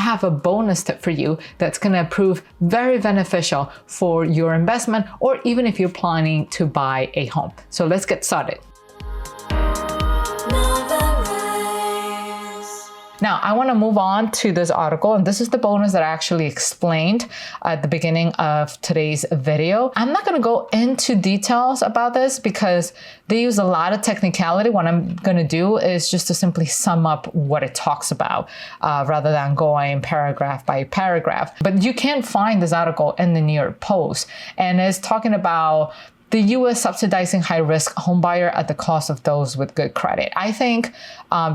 have a bonus tip for you that's going to prove very beneficial for your investment, or even if you're planning to buy a home. So let's get started. Now, I want to move on to this article, and this is the bonus that I actually explained at the beginning of today's video. I'm not going to go into details about this because they use a lot of technicality. What I'm going to do is just to simply sum up what it talks about rather than going paragraph by paragraph. But you can find this article in the New York Post, and it's talking about the U.S. subsidizing high-risk homebuyer at the cost of those with good credit. I think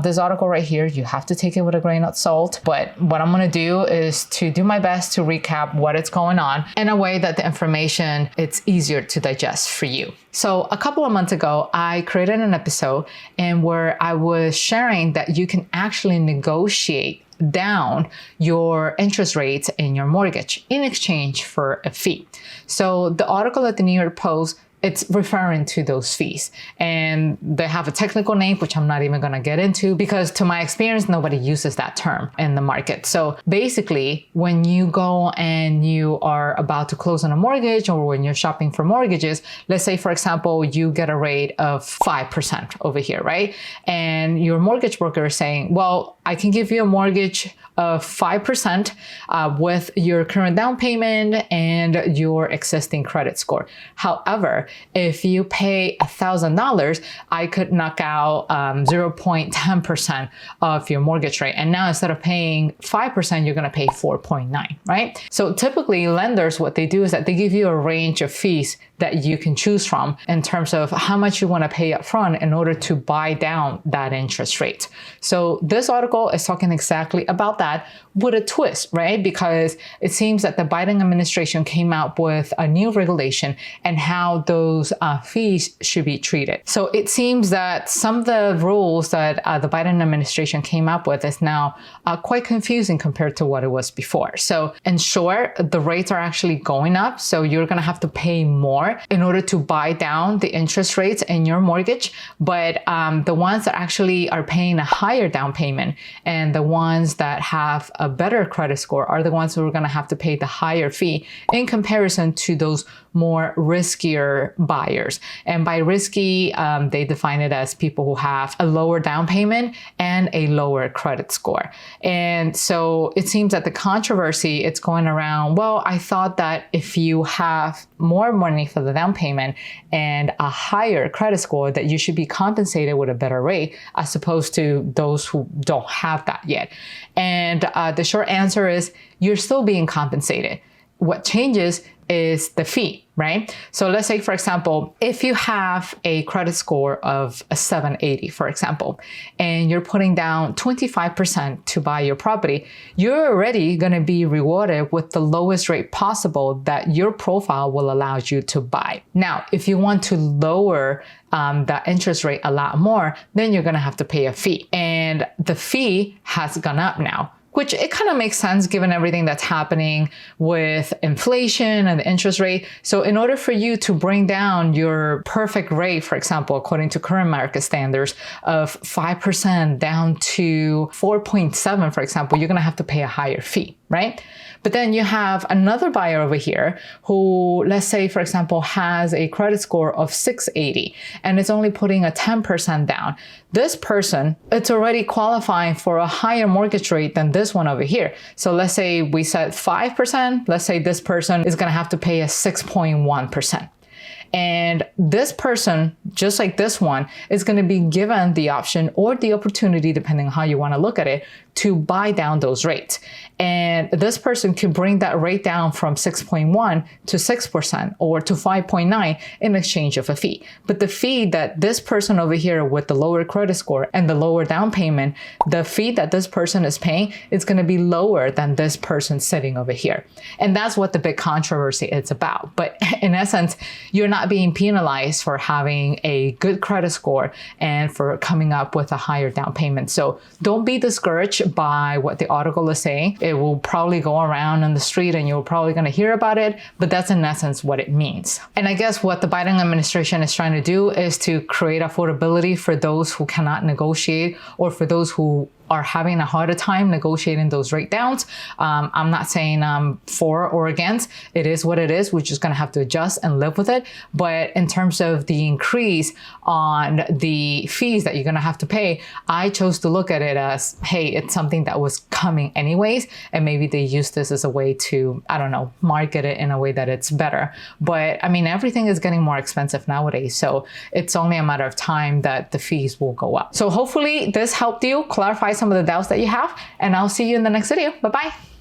this article right here, you have to take it with a grain of salt. But what I'm going to do is to do my best to recap what is going on in a way that the information, it's easier to digest for you. So a couple of months ago, I created an episode and where I was sharing that you can actually negotiate down your interest rates in your mortgage in exchange for a fee. So the article at the New York Post, it's referring to those fees, and they have a technical name, which I'm not even going to get into because to my experience, nobody uses that term in the market. So basically, when you go and you are about to close on a mortgage, or when you're shopping for mortgages, let's say, for example, you get a rate of 5% over here, right? And your mortgage broker is saying, well, I can give you a mortgage of 5% with your current down payment and your existing credit score. However, if you pay $1,000, I could knock out 0.10% of your mortgage rate. And now instead of paying 5%, you're going to pay 4.9, right? So typically lenders, what they do is that they give you a range of fees that you can choose from in terms of how much you want to pay up front in order to buy down that interest rate. So this article is talking exactly about that with a twist, right? Because it seems that the Biden administration came out with a new regulation and how those fees should be treated. So it seems that some of the rules that the Biden administration came up with is now quite confusing compared to what it was before. So in short, the rates are actually going up. So you're going to have to pay more in order to buy down the interest rates in your mortgage. But the ones that actually are paying a higher down payment and the ones that have a better credit score are the ones who are going to have to pay the higher fee in comparison to those more riskier buyers. And by risky, they define it as people who have a lower down payment and a lower credit score. And so it seems that the controversy, it's going around, well, I thought that if you have more money for the down payment and a higher credit score, that you should be compensated with a better rate as opposed to those who don't have that yet. And the short answer is you're still being compensated. What changes is the fee, right? So let's say, for example, if you have a credit score of a 780, for example, and you're putting down 25% to buy your property, you're already going to be rewarded with the lowest rate possible that your profile will allow you to buy. Now, if you want to lower the interest rate a lot more, then you're going to have to pay a fee. And the fee has gone up now, which it kind of makes sense given everything that's happening with inflation and the interest rate. So in order for you to bring down your perfect rate, for example, according to current market standards of 5% down to 4.7, for example, you're going to have to pay a higher fee, right? But then you have another buyer over here who, let's say, for example, has a credit score of 680 and is only putting a 10% down. This person, it's already qualifying for a higher mortgage rate than this one over here. So let's say we said 5%. Let's say this person is going to have to pay a 6.1%. And this person, just like this one, is going to be given the option or the opportunity, depending on how you want to look at it, to buy down those rates. And this person could bring that rate down from 6.1 to 6% or to 5.9 in exchange of a fee. But the fee that this person over here with the lower credit score and the lower down payment, the fee that this person is paying is going to be lower than this person sitting over here. And that's what the big controversy is about. But in essence, you're not being penalized for having a good credit score and for coming up with a higher down payment. So don't be discouraged by what the article is saying. It will probably go around on the street and you're probably going to hear about it, but that's in essence what it means. And I guess what the Biden administration is trying to do is to create affordability for those who cannot negotiate or for those who are having a harder time negotiating those rate downs. I'm not saying I'm for or against. It is what it is. We're just going to have to adjust and live with it. But in terms of the increase on the fees that you're going to have to pay, I chose to look at it as, hey, it's something that was coming anyways. And maybe they use this as a way to, I don't know, market it in a way that it's better. But I mean, everything is getting more expensive nowadays. So it's only a matter of time that the fees will go up. So hopefully this helped you clarify some of the doubts that you have, and I'll see you in the next video. Bye-bye.